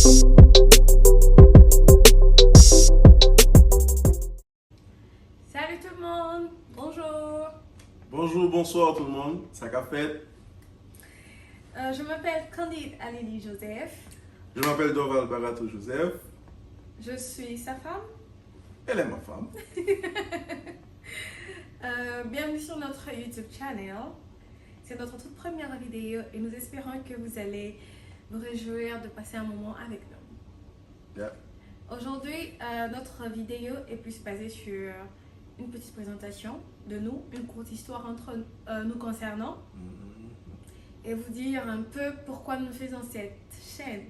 Salut tout le monde, bonjour. Bonjour, bonsoir tout le monde, ça qu'a fait? Je m'appelle Candide Alili Joseph. Je m'appelle Dorval Barato Joseph, Je suis sa femme. elle est ma femme. Bienvenue sur notre YouTube channel. C'est notre toute première vidéo et nous espérons que vous allez vous réjouir de passer un moment avec nous. Yeah. Aujourd'hui, notre vidéo est plus basée sur une petite présentation de nous, une courte histoire entre nous concernant et vous dire un peu pourquoi nous faisons cette chaîne.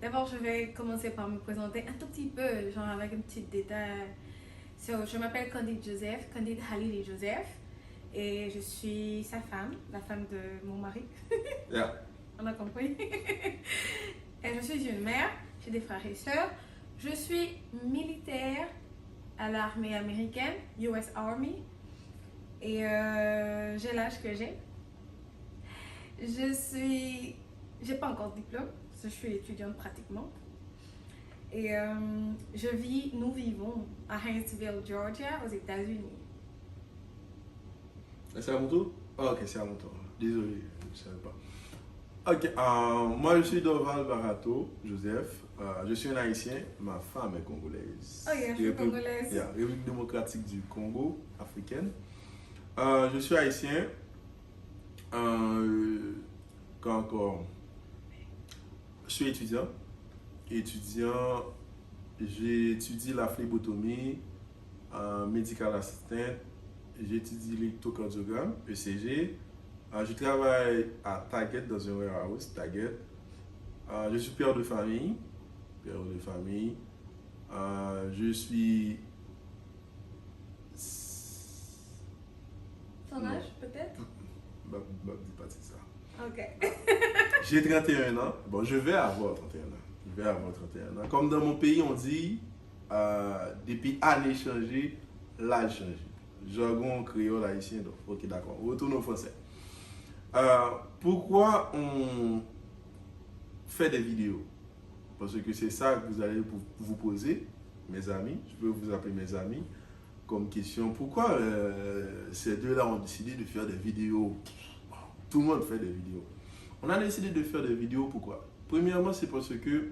D'abord, je vais commencer par me présenter un tout petit peu, genre avec un petit détail. Je m'appelle Candide Joseph, Candide Halili Joseph, et je suis sa femme, la femme de mon mari. Yeah. On a compris. Et je suis une mère, j'ai des frères et sœurs. Je suis militaire à l'armée américaine, US Army, et j'ai l'âge que j'ai. J'ai pas encore de diplôme, parce que je suis étudiante pratiquement. Et nous vivons à Huntsville, Georgia, aux États-Unis. C'est à mon tour? Ah, ok, c'est à mon tour. Désolé, je ne savais pas. Ok, moi je suis Dorval Barato Joseph. Je suis un Haïtien, ma femme est congolaise. Oh, yeah, je suis congolaise. Yeah, République démocratique du Congo, africaine. Je suis Haïtien. Quand encore? Je suis étudiant. J'étudie la phlébotomie, medical assistant, j'étudie l'électrocardiogramme, ECG. Je travaille à Target dans un warehouse, Target. Je suis père de famille. Je suis... Ton âge, peut-être? Dis pas ça. Ok. J'ai 31 ans. Bon, je vais avoir 31 ans. Comme dans mon pays, on dit, depuis année changée, l'âge changé. Jargon créole haïtien, donc, ok, d'accord. Retourne au français. Pourquoi on fait des vidéos? Parce que c'est ça que vous allez vous poser, mes amis. Je peux vous appeler mes amis comme question. Pourquoi ces deux-là ont décidé de faire des vidéos? Tout le monde fait des vidéos. On a décidé de faire des vidéos, pourquoi? Premièrement, c'est parce que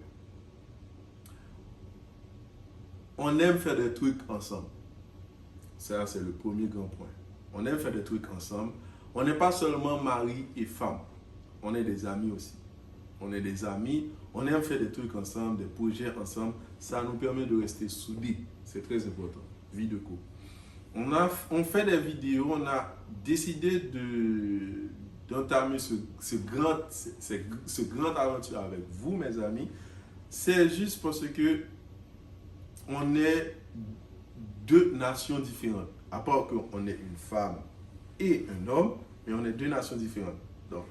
on aime faire des trucs ensemble. Ça, c'est le premier grand point. On aime faire des trucs ensemble. On n'est pas seulement mari et femme. On est des amis aussi. On est des amis. On aime faire des trucs ensemble, des projets ensemble. Ça nous permet de rester soudés. C'est très important. Vie de couple. On fait des vidéos. On a décidé d'entamer ce grand aventure avec vous, mes amis. C'est juste parce que on est deux nations différentes. À part qu'on est une femme et un homme, mais on est deux nations différentes. Donc,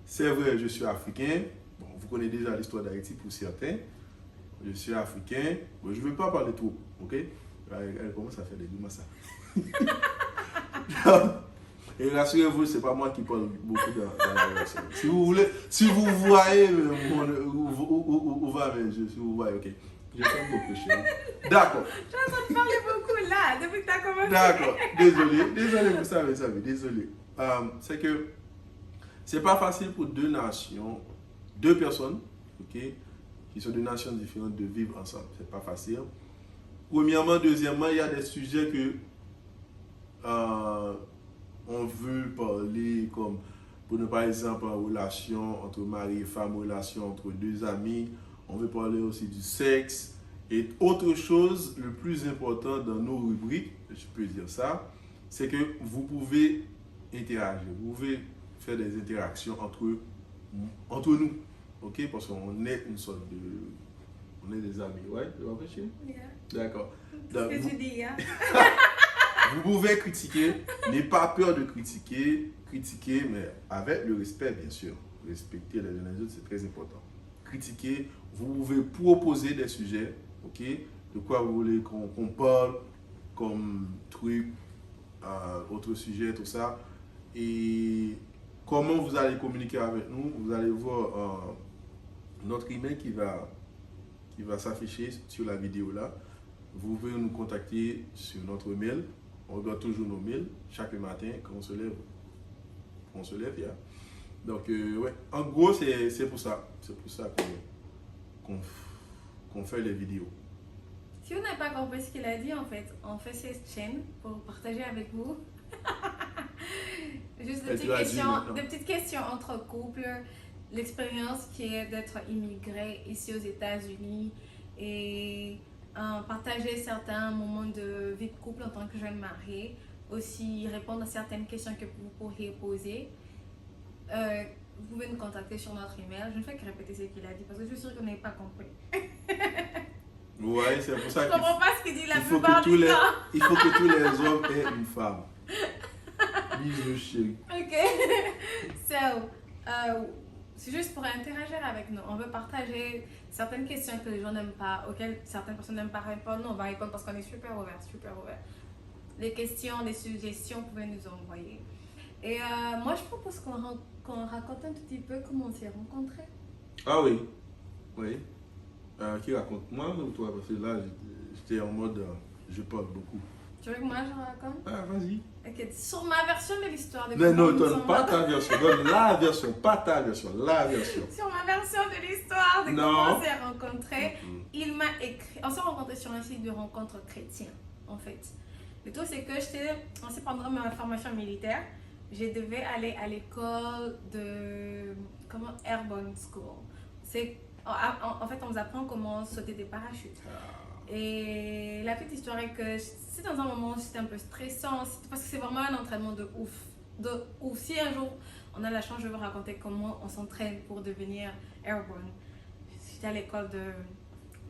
c'est vrai, je suis africain. Bon, vous connaissez déjà l'histoire d'Haïti pour certains. Je suis africain. Bon, je ne veux pas parler trop, ok? Elle commence à faire des grimaces. Et rassurez-vous, c'est pas moi qui parle beaucoup dans la relation. Si vous voulez, si vous voyez où va mes yeux, si vous voyez, ok. Je t'aime beaucoup, chérie. D'accord. Tu es en train de parler beaucoup là, depuis que tu as commencé. D'accord. Désolé, vous savez, désolé. C'est que c'est pas facile pour deux personnes, ok, qui sont de nations différentes, de vivre ensemble. C'est pas facile. Premièrement, deuxièmement, il y a des sujets que on veut parler, comme pour ne par exemple en relation entre mari et femme, relation entre deux amis. On veut parler aussi du sexe et autre chose, le plus important dans nos rubriques, je peux dire ça, c'est que vous pouvez interagir, vous pouvez faire des interactions entre nous, ok? Parce qu'on est une sorte de... On est des amis, ouais? Yeah. D'accord. C'est ce que tu dis, hein? Vous pouvez critiquer, n'ayez pas peur de critiquer, mais avec le respect, bien sûr. Respecter les uns les autres, c'est très important. Critiquer, vous pouvez proposer des sujets, ok? De quoi vous voulez qu'on parle, comme truc, autre sujet, tout ça. Et comment vous allez communiquer avec nous, vous allez voir notre email qui va s'afficher sur la vidéo là. Vous pouvez nous contacter sur notre mail. On regarde toujours nos mails chaque matin quand on se lève. Yeah. Donc, ouais, en gros, c'est pour ça. C'est pour ça qu'on fait les vidéos. Si vous n'avez pas compris ce qu'il a dit, en fait, on fait cette chaîne pour partager avec vous. Juste des petites questions entre couples, l'expérience qui est d'être immigré ici aux États-Unis et partager certains moments de vie de couple en tant que jeune mariée, aussi répondre à certaines questions que vous pourriez poser. Vous pouvez nous contacter sur notre email. Je ne fais que répéter ce qu'il a dit parce que je suis sûre que vous n'avez pas compris. Ouais, c'est pour ça je ne comprends pas ce qu'il dit la faut plupart du temps. Il faut que tous les hommes aient une femme. Bisous, chérie. Ok. C'est juste pour interagir avec nous. On veut partager certaines questions que les gens n'aiment pas, auxquelles certaines personnes n'aiment pas répondre. Nous, on va répondre parce qu'on est super ouvert, super ouvert. Les questions, les suggestions, vous pouvez nous envoyer. Et moi, je propose qu'on raconte un tout petit peu comment on s'est rencontrés. Ah oui. Oui. Qui raconte? Moi ou toi? Parce que là, j'étais en mode, je parle beaucoup. Tu veux que moi je raconte? Ah, vas-y. Ok, sur ma version de l'histoire. Non, donne pas ta version. Donne la version, pas ta version, la version. Sur ma version de l'histoire de comment on s'est rencontrés, il m'a écrit. On s'est rencontrés sur un site de rencontres chrétiens, en fait. Le tout, c'est que c'est pendant ma formation militaire. Je devais aller à l'école de Airborne School. En fait, on nous apprend comment sauter des parachutes. Et la petite histoire est que c'est dans un moment où c'était un peu stressant, parce que c'est vraiment un entraînement de ouf. Si un jour on a la chance, je vais vous raconter comment on s'entraîne pour devenir Airborne. J'étais à l'école de...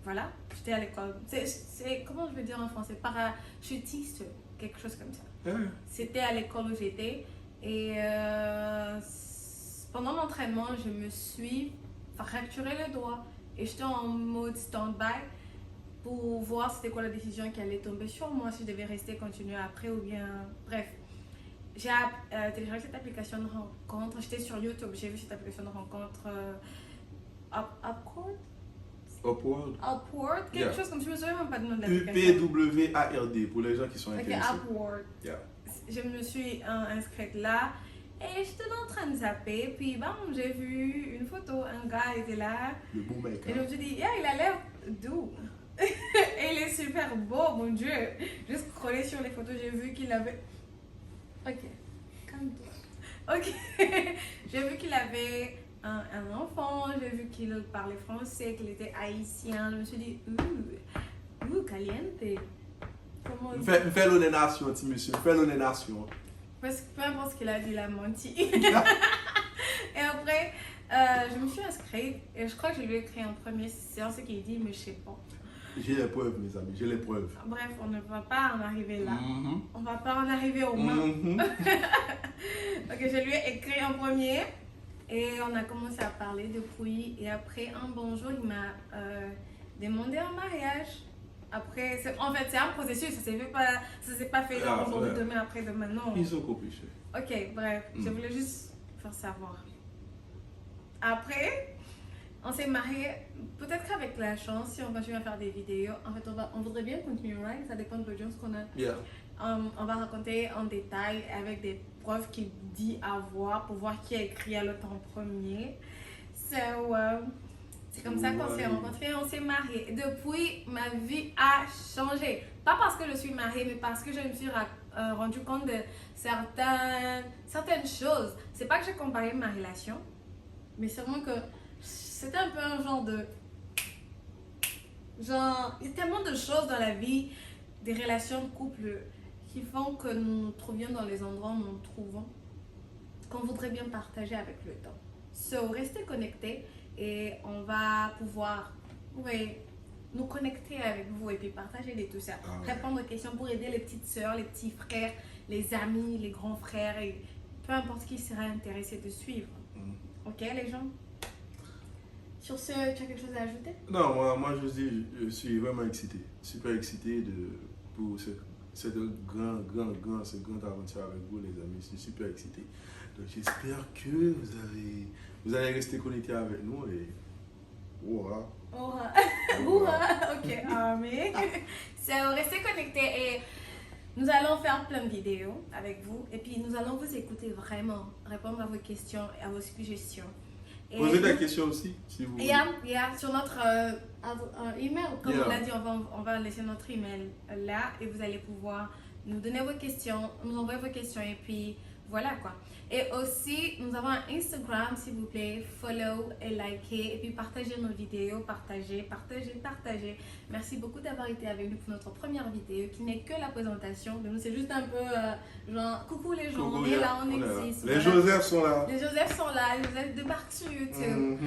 Voilà, j'étais à l'école... C'est comment je vais dire en français? Parachutiste, quelque chose comme ça. C'était à l'école où j'étais. Et pendant l'entraînement, je me suis fracturé le doigt. Et j'étais en mode stand-by pour voir c'était quoi la décision qui allait tomber sur moi, si je devais rester, continuer après ou bien... Bref, j'ai téléchargé cette application de rencontre. J'étais sur YouTube, j'ai vu cette application de rencontre Upward, quelque chose comme ça, je me souviens même pas du nom de l'application. UPWARD pour les gens qui sont intéressés. Upward. Yeah. Je me suis inscrite là et j'étais en train de zapper, puis bam, j'ai vu une photo, un gars était là. Le beau mec. Et je me suis dit, yeah, il a l'air doux. Et il est super beau, mon Dieu. J'ai scrollé sur les photos, j'ai vu qu'il avait... Ok, calme-toi. Ok, j'ai vu qu'il avait un enfant, j'ai vu qu'il parlait français, qu'il était haïtien. Je me suis dit, caliente. Fais l'honnêtation, petit monsieur, fais l'honnêtation. Parce que peu importe ce qu'il a dit, il a menti. Et après, je me suis inscrite et je crois que je lui ai écrit en premier, c'est ce qu'il dit, mais je sais pas. J'ai les preuves, mes amis, j'ai les preuves. Bref, on ne va pas en arriver là. On va pas en arriver aux mains. Ok, je lui ai écrit en premier et on a commencé à parler depuis. Et après, un bonjour, il m'a demandé un mariage. Après, en fait, c'est un processus, ça s'est pas fait aujourd'hui, demain, après demain, non. Ils ont compris. Ok, bref, je voulais juste faire savoir. Après, on s'est mariés, peut-être qu'avec la chance, si on continue à faire des vidéos, en fait, on voudrait bien continuer, right? Ça dépend de l'audience qu'on a. Yeah. On va raconter en détail avec des preuves qu'il dit avoir pour voir qui a écrit à l'autre en premier. C'est comme ça qu'on s'est rencontrés, on s'est mariés. Depuis, ma vie a changé. Pas parce que je suis mariée, mais parce que je me suis rendu compte de certaines choses. C'est pas que j'ai comparé ma relation, mais sûrement que c'était un peu un genre de... il y a tellement de choses dans la vie, des relations de couple qui font que nous nous trouvions dans les endroits où nous nous trouvons, qu'on voudrait bien partager avec le temps. So, restez connectés. Et on va pouvoir nous connecter avec vous et puis partager de tout ça. Répondre aux questions pour aider les petites sœurs, les petits frères, les amis, les grands frères et peu importe qui sera intéressé de suivre. Ok les gens? Sur ce, tu as quelque chose à ajouter? Non, moi je suis vraiment excité. Super excité pour cette grande aventure avec vous les amis. Je suis super excité. Donc j'espère que vous allez rester connectés avec nous et Ouah. Ouah. Ouah. Ok, mais restez connectés et nous allons faire plein de vidéos avec vous et puis nous allons vous écouter vraiment, répondre à vos questions et à vos suggestions. Posez des questions aussi, si vous voulez. Sur notre email, comme on l'a dit, on va laisser notre email là et vous allez pouvoir nous donner vos questions, nous envoyer vos questions et puis voilà quoi. Et aussi, nous avons un Instagram, s'il vous plaît, follow et likez et puis partagez nos vidéos, partagez. Merci beaucoup d'avoir été avec nous pour notre première vidéo qui n'est que la présentation de nous. C'est juste un peu genre, coucou les gens, on est là, on existe. Les Joseph sont là. Les Joseph sont là, les Joseph débarquent sur YouTube.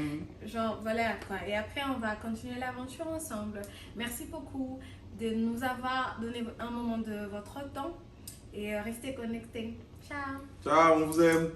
Genre, voilà quoi. Et après, on va continuer l'aventure ensemble. Merci beaucoup de nous avoir donné un moment de votre temps et restez connectés. Ciao. Ciao, on vous aime.